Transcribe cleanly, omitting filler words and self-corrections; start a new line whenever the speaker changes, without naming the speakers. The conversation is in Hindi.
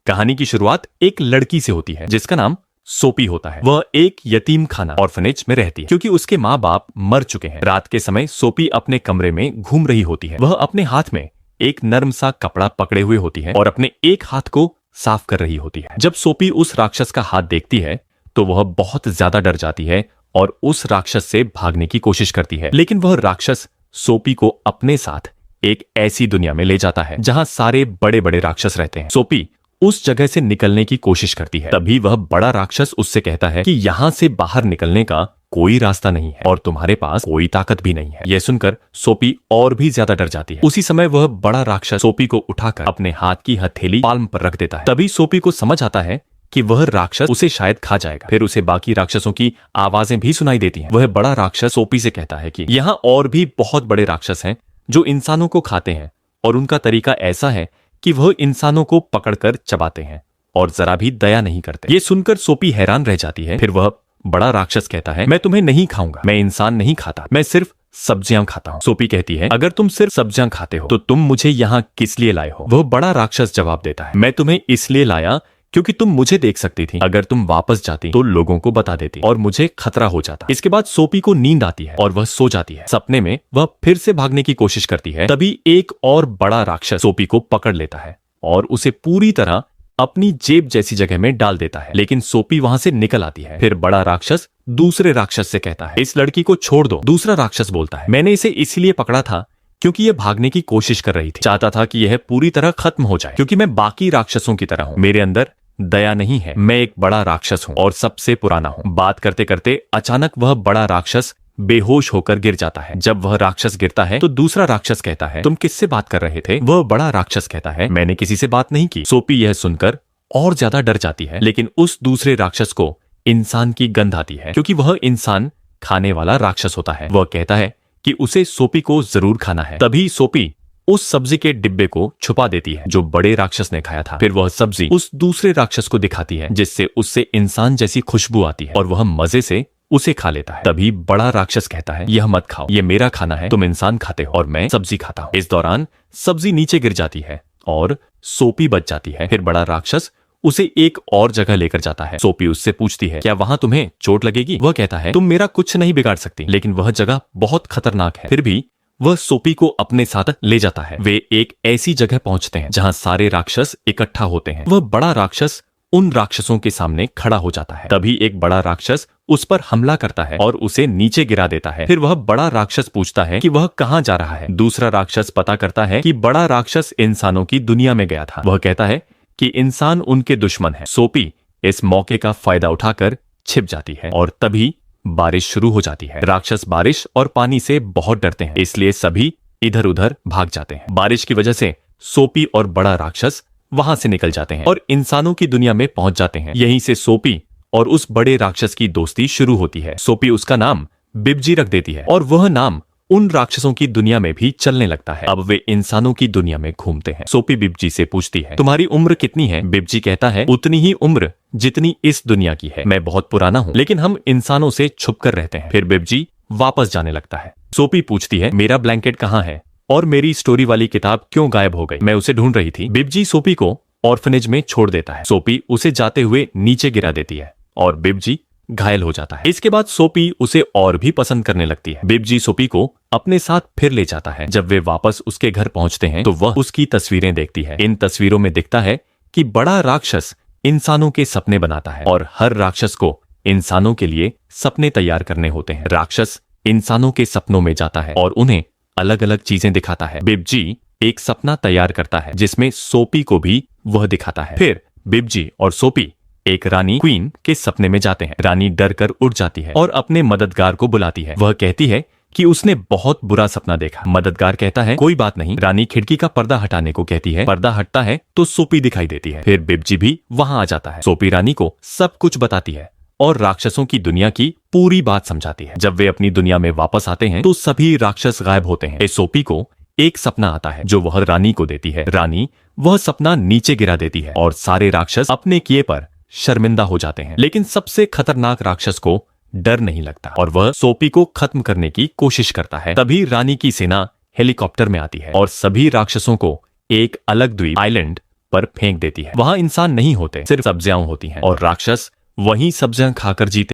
कहानी की शुरुआत एक लड़की से होती है जिसका नाम सोपी होता है। वह एक यतीम खाना ऑर्फनेज में रहती है क्योंकि उसके माँ बाप मर चुके हैं। रात के समय सोपी अपने कमरे में घूम रही होती है। वह अपने हाथ में एक नर्म सा कपड़ा पकड़े हुए होती है और अपने एक हाथ को साफ कर रही होती है। जब सोपी उस राक्षस का हाथ देखती है तो वह बहुत ज्यादा डर जाती है और उस राक्षस से भागने की कोशिश करती है, लेकिन वह राक्षस सोपी को अपने साथ एक ऐसी दुनिया में ले जाता है जहां सारे बड़े बड़े राक्षस रहते हैं। सोपी उस जगह से निकलने की कोशिश करती है, तभी वह बड़ा राक्षस उससे कहता है कि यहाँ से बाहर निकलने का कोई रास्ता नहीं है और तुम्हारे पास कोई ताकत भी नहीं है। यह सुनकर सोपी और भी ज्यादा डर जाती है। उसी समय वह बड़ा राक्षस सोपी को उठाकर अपने हाथ की हथेली पाल्म पर रख देता है। तभी सोपी को समझ आता है कि वह राक्षस उसे शायद खा जाएगा। फिर उसे बाकी राक्षसों की आवाजें भी सुनाई देती हैं। वह बड़ा राक्षस सोपी से कहता है कि यहाँ और भी बहुत बड़े राक्षस हैं जो इंसानों को खाते हैं और उनका तरीका ऐसा है कि वह इंसानों को पकड़कर चबाते हैं और जरा भी दया नहीं करते। ये सुनकर सोपी हैरान रह जाती है। फिर वह बड़ा राक्षस कहता है, मैं तुम्हें नहीं खाऊंगा, मैं इंसान नहीं खाता, मैं सिर्फ सब्जियां खाता हूँ। सोपी कहती है, अगर तुम सिर्फ सब्जियां खाते हो तो तुम मुझे यहाँ किस लिए लाए हो? वह बड़ा राक्षस जवाब देता है, मैं तुम्हें इसलिए लाया क्योंकि तुम मुझे देख सकती थी। अगर तुम वापस जाती तो लोगों को बता देती और मुझे खतरा हो जाता। इसके बाद सोपी को नींद आती है और वह सो जाती है। सपने में वह फिर से भागने की कोशिश करती है। तभी एक और बड़ा राक्षस सोपी को पकड़ लेता है और उसे पूरी तरह अपनी जेब जैसी जगह में डाल देता है, लेकिन सोपी वहां से निकल आती है। फिर बड़ा राक्षस दूसरे राक्षस से कहता है, इस लड़की को छोड़ दो। दूसरा राक्षस बोलता है, मैंने इसे इसलिए पकड़ा था क्योंकि यह भागने की कोशिश कर रही थी। चाहता था कि यह पूरी तरह खत्म हो जाए क्योंकि मैं बाकी राक्षसों की तरह हूँ। मेरे अंदर दया नहीं है, मैं एक बड़ा राक्षस हूँ और सबसे पुराना हूँ। बात करते करते अचानक वह बड़ा राक्षस बेहोश होकर गिर जाता है। जब वह राक्षस गिरता है तो दूसरा राक्षस कहता है, तुम किससे बात कर रहे थे? वह बड़ा राक्षस कहता है, मैंने किसी से बात नहीं की। सोपी यह सुनकर और ज्यादा डर जाती है, लेकिन उस दूसरे राक्षस को इंसान की गंध आती है क्योंकि वह इंसान खाने वाला राक्षस होता है। वह कहता है कि उसे सोपी को जरूर खाना है। तभी सोपी उस सब्जी के डिब्बे को छुपा देती है जो बड़े राक्षस ने खाया था। फिर वह सब्जी उस दूसरे राक्षस को दिखाती है जिससे उससे इंसान जैसी खुशबू आती है और वह मजे से उसे खा लेता है। तभी बड़ा राक्षस कहता है, यह मत खाओ, यह मेरा खाना है, तुम इंसान खाते हो और मैं सब्जी खाता हूँ। इस दौरान सब्जी नीचे गिर जाती है और सोपी बच जाती है। फिर बड़ा राक्षस उसे एक और जगह लेकर जाता है। सोपी उससे पूछती है, क्या वहां तुम्हें चोट लगेगी? वह कहता है, तुम मेरा कुछ नहीं बिगाड़ सकती, लेकिन वह जगह बहुत खतरनाक है। फिर भी वह सोपी को अपने साथ ले जाता है। वे एक ऐसी जगह पहुंचते हैं जहां सारे राक्षस इकट्ठा होते हैं। वह बड़ा राक्षस उन राक्षसों के सामने खड़ा हो जाता है। तभी एक बड़ा राक्षस उस पर हमला करता है और उसे नीचे गिरा देता है। फिर वह बड़ा राक्षस पूछता है कि वह कहां जा रहा है। दूसरा राक्षस पता करता है कि बड़ा राक्षस इंसानों की दुनिया में गया था। वह कहता है कि इंसान उनके दुश्मन है। सोपी इस मौके का फायदा उठाकर छिप जाती है और तभी बारिश शुरू हो जाती है। राक्षस बारिश और पानी से बहुत डरते हैं, इसलिए सभी इधर उधर भाग जाते हैं। बारिश की वजह से सोपी और बड़ा राक्षस वहां से निकल जाते हैं और इंसानों की दुनिया में पहुंच जाते हैं। यहीं से सोपी और उस बड़े राक्षस की दोस्ती शुरू होती है। सोपी उसका नाम बिब्जी रख देती है और वह नाम उन राक्षसों की दुनिया में भी चलने लगता है। अब वे इंसानों की दुनिया में घूमते हैं। सोपी बिब्जी से पूछती है, तुम्हारी उम्र कितनी है? बिब्जी कहता है, उतनी ही उम्र जितनी इस दुनिया की है। मैं बहुत पुराना हूँ, लेकिन हम इंसानों से छुप कर रहते हैं। फिर बिब्जी वापस जाने लगता है। सोपी पूछती है, मेरा ब्लैंकेट कहाँ है और मेरी स्टोरी वाली किताब क्यों गायब हो गई? मैं उसे ढूंढ रही थी। बिब्जी सोपी को ऑर्फनेज में छोड़ देता है। सोपी उसे जाते हुए नीचे गिरा देती है और बिब्जी घायल हो जाता है। इसके बाद सोपी उसे और भी पसंद करने लगती है। बिब्जी सोपी को अपने साथ फिर ले जाता है। जब वे वापस उसके घर पहुंचते हैं तो वह उसकी तस्वीरें देखती है। इन तस्वीरों में दिखता है कि बड़ा राक्षस इंसानों के सपने बनाता है और हर राक्षस को इंसानों के लिए सपने तैयार करने होते हैं। राक्षस इंसानों के सपनों में जाता है और उन्हें अलग अलग चीजें दिखाता है। बिब्जी एक सपना तैयार करता है जिसमें सोपी को भी वह दिखाता है। फिर बिब्जी और सोपी एक रानी क्वीन के सपने में जाते हैं। रानी डर कर उठ जाती है और अपने मददगार को बुलाती है। वह कहती है कि उसने बहुत बुरा सपना देखा। मददगार कहता है, कोई बात नहीं। रानी खिड़की का पर्दा हटाने को कहती है। पर्दा हटता है तो सोपी दिखाई देती है। फिर बिब्जी भी वहां आ जाता है। सोपी रानी को सब कुछ बताती है और राक्षसों की दुनिया की पूरी बात समझाती है। जब वे अपनी दुनिया में वापस आते हैं तो सभी राक्षस गायब होते हैं। सोपी को एक सपना आता है जो वह रानी को देती है। रानी वह सपना नीचे गिरा देती है और सारे राक्षस अपने किए पर शर्मिंदा हो जाते हैं। लेकिन सबसे खतरनाक राक्षस को डर नहीं लगता और वह सोपी को खत्म करने की कोशिश करता है। तभी रानी की सेना हेलीकॉप्टर में आती है और सभी राक्षसों को एक अलग द्वीप आइलैंड पर फेंक देती है। वहाँ इंसान नहीं होते, सिर्फ सब्जियां होती हैं और राक्षस वही सब्जियां खाकर जीते।